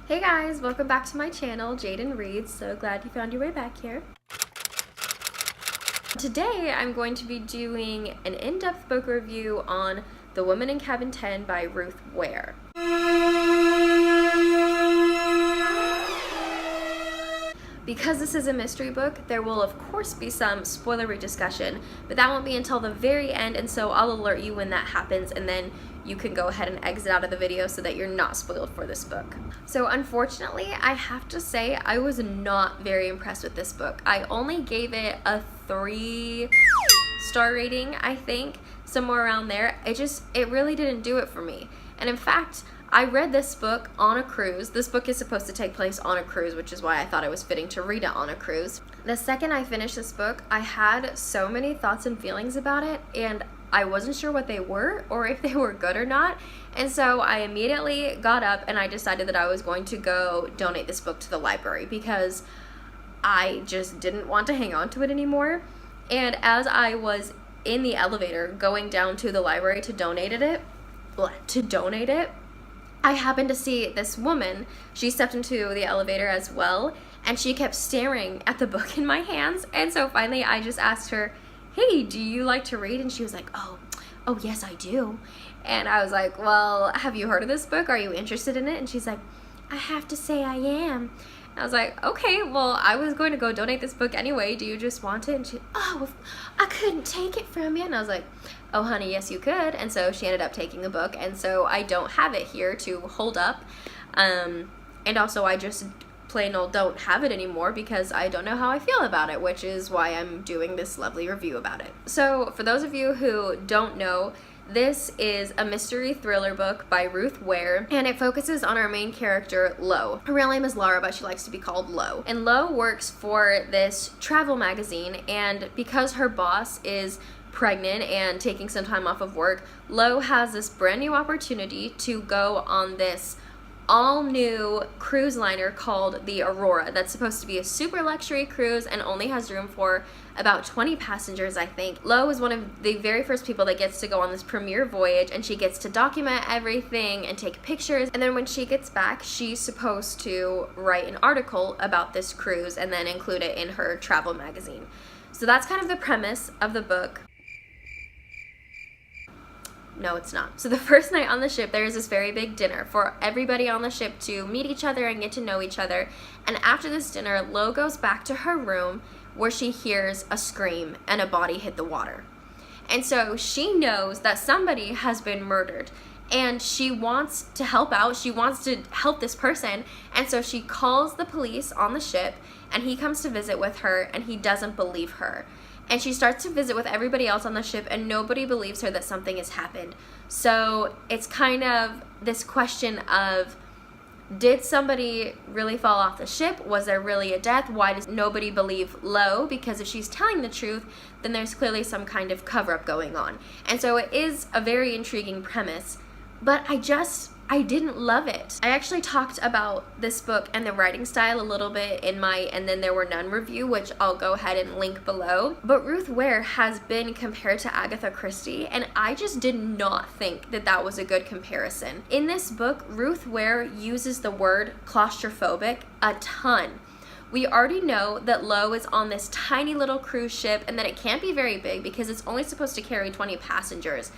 Hey guys, welcome back to my channel, Jayden.reads. So glad you found your way back here. Today I'm going to be doing an in-depth book review on The Woman in Cabin 10 by Ruth Ware. Because this is a mystery book, there will of course be some spoilery discussion, but that won't be until the very end, and so I'll alert you when that happens, and then you can go ahead and exit out of the video so that you're not spoiled for this book. So unfortunately, I have to say I was not very impressed with this book. I only gave it a 3-star rating, I think, somewhere around there. It really didn't do it for me. And in fact, I read this book on a cruise. This book is supposed to take place on a cruise, which is why I thought it was fitting to read it on a cruise. The second I finished this book, I had so many thoughts and feelings about it, and I wasn't sure what they were or if they were good or not. And so I immediately got up and I decided that I was going to go donate this book to the library because I just didn't want to hang on to it anymore. And as I was in the elevator going down to the library to donate it, I happened to see this woman. She stepped into the elevator as well, and she kept staring at the book in my hands. And so finally I just asked her, "Hey, do you like to read?" And she was like, oh yes, I do. And I was like, well, have you heard of this book? Are you interested in it? And she's like, I have to say I am. And I was like, okay, well, I was going to go donate this book anyway. Do you just want it? And she, oh, I couldn't take it from you. And I was like, oh, honey, yes, you could. And so she ended up taking the book. And so I don't have it here to hold up. And also I just plain old don't have it anymore because I don't know how I feel about it, which is why I'm doing this lovely review about it. So for those of you who don't know, this is a mystery thriller book by Ruth Ware, and it focuses on our main character, Lo. Her real name is Laura, but she likes to be called Lo. And Lo works for this travel magazine, and because her boss is pregnant and taking some time off of work, Lo has this brand new opportunity to go on this all-new cruise liner called the Aurora that's supposed to be a super luxury cruise and only has room for about 20 passengers, I think. Lo is one of the very first people that gets to go on this premiere voyage, and she gets to document everything and take pictures, and then when she gets back, she's supposed to write an article about this cruise and then include it in her travel magazine. So that's kind of the premise of the book. No, it's not. So the first night on the ship, there is this very big dinner for everybody on the ship to meet each other and get to know each other. And after this dinner, Lo goes back to her room where she hears a scream and a body hit the water. And so she knows that somebody has been murdered, and she wants to help out. She wants to help this person. And so she calls the police on the ship, and he comes to visit with her, and he doesn't believe her. And she starts to visit with everybody else on the ship, and nobody believes her that something has happened. So it's kind of this question of, did somebody really fall off the ship? Was there really a death? Why does nobody believe Lo? Because if she's telling the truth, then there's clearly some kind of cover-up going on. And so it is a very intriguing premise, but I didn't love it. I actually talked about this book and the writing style a little bit in my And Then There Were None review, which I'll go ahead and link below. But Ruth Ware has been compared to Agatha Christie, and I just did not think that that was a good comparison. In this book, Ruth Ware uses the word claustrophobic a ton. We already know that Lo is on this tiny little cruise ship and that it can't be very big because it's only supposed to carry 20 passengers.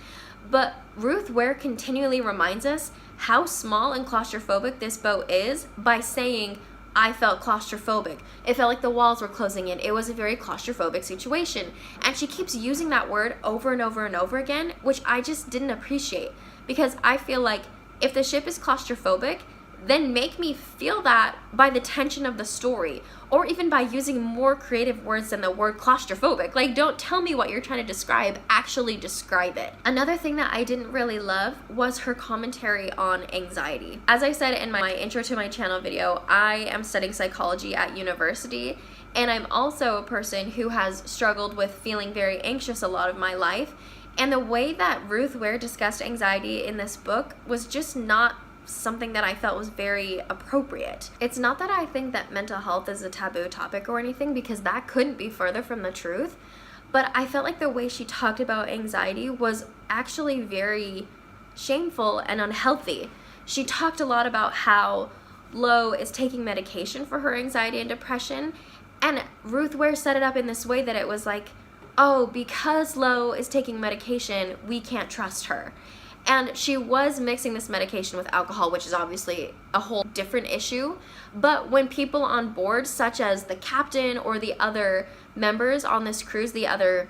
But Ruth Ware continually reminds us how small and claustrophobic this boat is by saying, I felt claustrophobic. It felt like the walls were closing in. It was a very claustrophobic situation. And she keeps using that word over and over and over again, which I just didn't appreciate, because I feel like if the ship is claustrophobic, then make me feel that by the tension of the story, or even by using more creative words than the word claustrophobic. Like, don't tell me what you're trying to describe, actually describe it. Another thing that I didn't really love was her commentary on anxiety. As I said in my intro to my channel video, I am studying psychology at university, and I'm also a person who has struggled with feeling very anxious a lot of my life. And the way that Ruth Ware discussed anxiety in this book was just not something that I felt was very appropriate. It's not that I think that mental health is a taboo topic or anything, because that couldn't be further from the truth, but I felt like the way she talked about anxiety was actually very shameful and unhealthy. She talked a lot about how Lo is taking medication for her anxiety and depression, and Ruth Ware set it up in this way that it was like, oh, because Lo is taking medication, we can't trust her. And she was mixing this medication with alcohol, which is obviously a whole different issue. But when people on board, such as the captain or the other members on this cruise, the other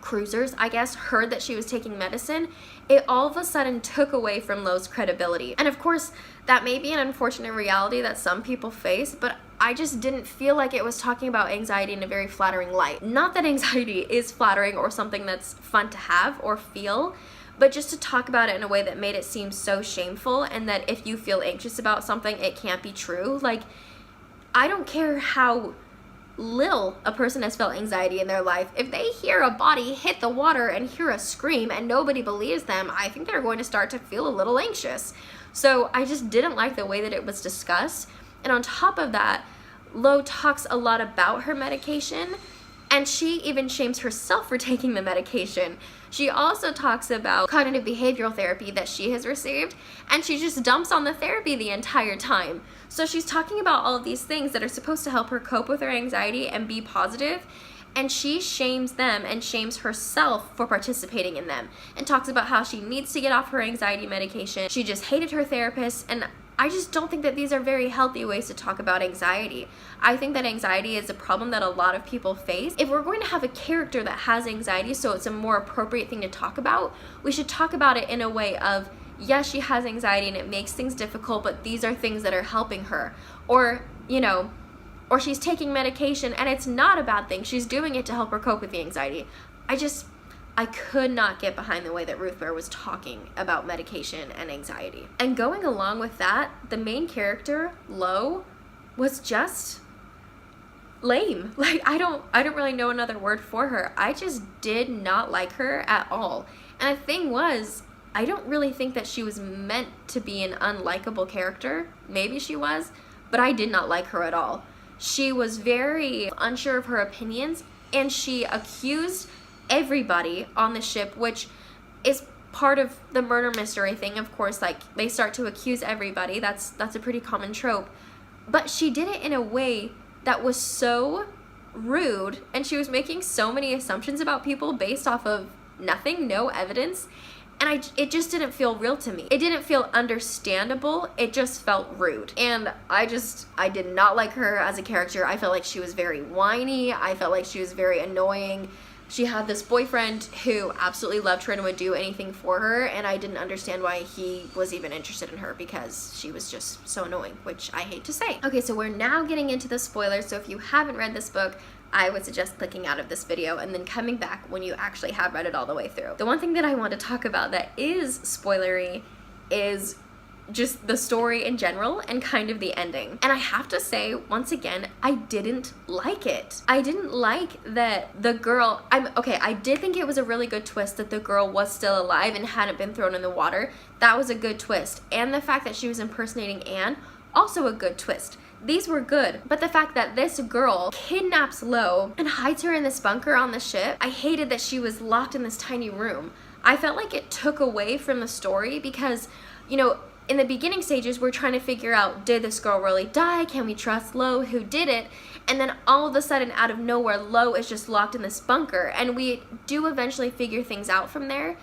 cruisers, I guess, heard that she was taking medicine, it all of a sudden took away from Lo's credibility. And of course, that may be an unfortunate reality that some people face, but I just didn't feel like it was talking about anxiety in a very flattering light. Not that anxiety is flattering or something that's fun to have or feel, but just to talk about it in a way that made it seem so shameful, and that if you feel anxious about something, it can't be true. Like, I don't care how little a person has felt anxiety in their life. If they hear a body hit the water and hear a scream and nobody believes them, I think they're going to start to feel a little anxious. So I just didn't like the way that it was discussed. And on top of that, Lo talks a lot about her medication, and she even shames herself for taking the medication. She also talks about cognitive behavioral therapy that she has received, and she just dumps on the therapy the entire time. So she's talking about all of these things that are supposed to help her cope with her anxiety and be positive, and she shames them and shames herself for participating in them, and talks about how she needs to get off her anxiety medication. She just hated her therapist, and I just don't think that these are very healthy ways to talk about anxiety. I think that anxiety is a problem that a lot of people face. If we're going to have a character that has anxiety, so it's a more appropriate thing to talk about, we should talk about it in a way of, yes, she has anxiety and it makes things difficult, but these are things that are helping her. Or, you know, or she's taking medication and it's not a bad thing. She's doing it to help her cope with the anxiety. I could not get behind the way that Ruth Ware was talking about medication and anxiety. And going along with that, the main character, Lo, was just lame. Like, I don't really know another word for her. I just did not like her at all. And the thing was, I don't really think that she was meant to be an unlikable character. Maybe she was, but I did not like her at all. She was very unsure of her opinions, and she accused everybody on the ship, which is part of the murder mystery thing. Of course, like, they start to accuse everybody. That's a pretty common trope. But she did it in a way that was so rude, and she was making so many assumptions about people based off of nothing, no evidence, and it just didn't feel real to me. It didn't feel understandable. It just felt rude. And I did not like her as a character. I felt like she was very whiny. I felt like she was very annoying. She had this boyfriend who absolutely loved her and would do anything for her, and I didn't understand why he was even interested in her, because she was just so annoying, which I hate to say. Okay, so we're now getting into the spoilers, so if you haven't read this book, I would suggest clicking out of this video and then coming back when you actually have read it all the way through. The one thing that I want to talk about that is spoilery is just the story in general and kind of the ending. And I have to say, once again, I didn't like it. I didn't like that the girl, I did think it was a really good twist that the girl was still alive and hadn't been thrown in the water. That was a good twist. And the fact that she was impersonating Anne, also a good twist. These were good, but the fact that this girl kidnaps Lo and hides her in this bunker on the ship, I hated that she was locked in this tiny room. I felt like it took away from the story because, you know, in the beginning stages, we're trying to figure out, did this girl really die? Can we trust Lo? Who did it? And then all of a sudden, out of nowhere, Lo is just locked in this bunker. And we do eventually figure things out from there.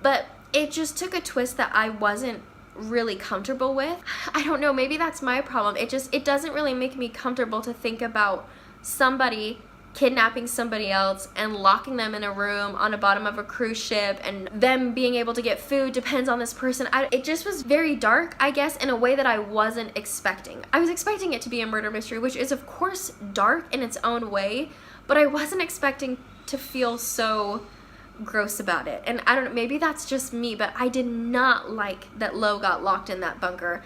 But it just took a twist that I wasn't really comfortable with. I don't know, maybe that's my problem. It doesn't really make me comfortable to think about somebody kidnapping somebody else and locking them in a room on the bottom of a cruise ship, and them being able to get food depends on this person. It just was very dark, I guess, in a way that I wasn't expecting. I was expecting it to be a murder mystery, which is of course dark in its own way, but I wasn't expecting to feel so gross about it. And I don't know, maybe that's just me, but I did not like that Lo got locked in that bunker.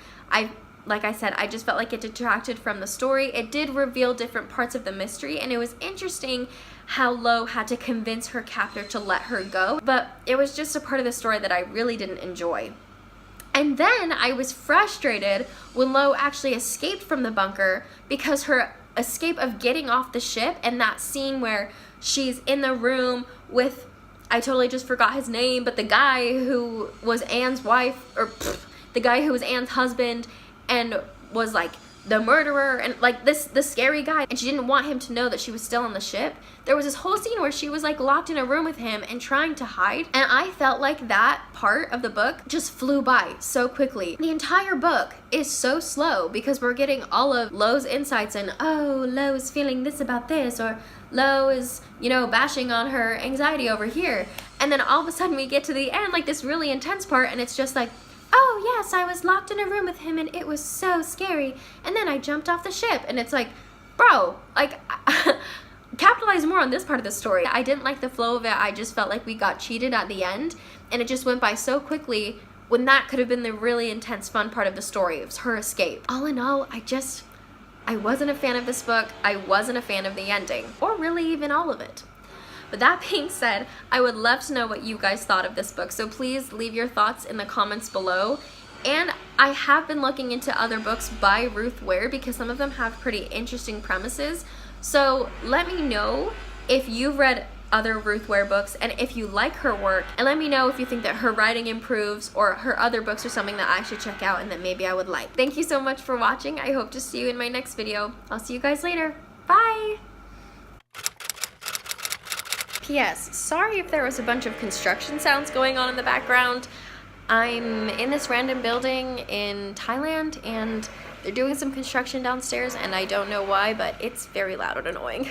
Like I said, I just felt like it detracted from the story. It did reveal different parts of the mystery, and it was interesting how Lo had to convince her captor to let her go, but it was just a part of the story that I really didn't enjoy. And then I was frustrated when Lo actually escaped from the bunker, because her escape of getting off the ship and that scene where she's in the room with, I totally just forgot his name, but the guy who was Anne's wife, or the guy who was Anne's husband, and was like the murderer and like the scary guy, and she didn't want him to know that she was still on the ship. There was this whole scene where she was like locked in a room with him and trying to hide, and I felt like that part of the book just flew by so quickly. The entire book is so slow because we're getting all of Lo's insights, and oh, Lo is feeling this about this, or Lo is, you know, bashing on her anxiety over here, and then all of a sudden we get to the end, like this really intense part, and it's just like, oh yes, I was locked in a room with him and it was so scary, and then I jumped off the ship. And it's like, bro, like capitalize more on this part of the story. I didn't like the flow of it. I just felt like we got cheated at the end, and it just went by so quickly when that could have been the really intense fun part of the story. It was her escape. All in all, I wasn't a fan of this book. I wasn't a fan of the ending, or really even all of it. But that being said, I would love to know what you guys thought of this book, so please leave your thoughts in the comments below. And I have been looking into other books by Ruth Ware because some of them have pretty interesting premises. So let me know if you've read other Ruth Ware books and if you like her work, and let me know if you think that her writing improves or her other books are something that I should check out and that maybe I would like. Thank you so much for watching. I hope to see you in my next video. I'll see you guys later. Bye! P.S. Sorry if there was a bunch of construction sounds going on in the background. I'm in this random building in Thailand and they're doing some construction downstairs and I don't know why, but it's very loud and annoying.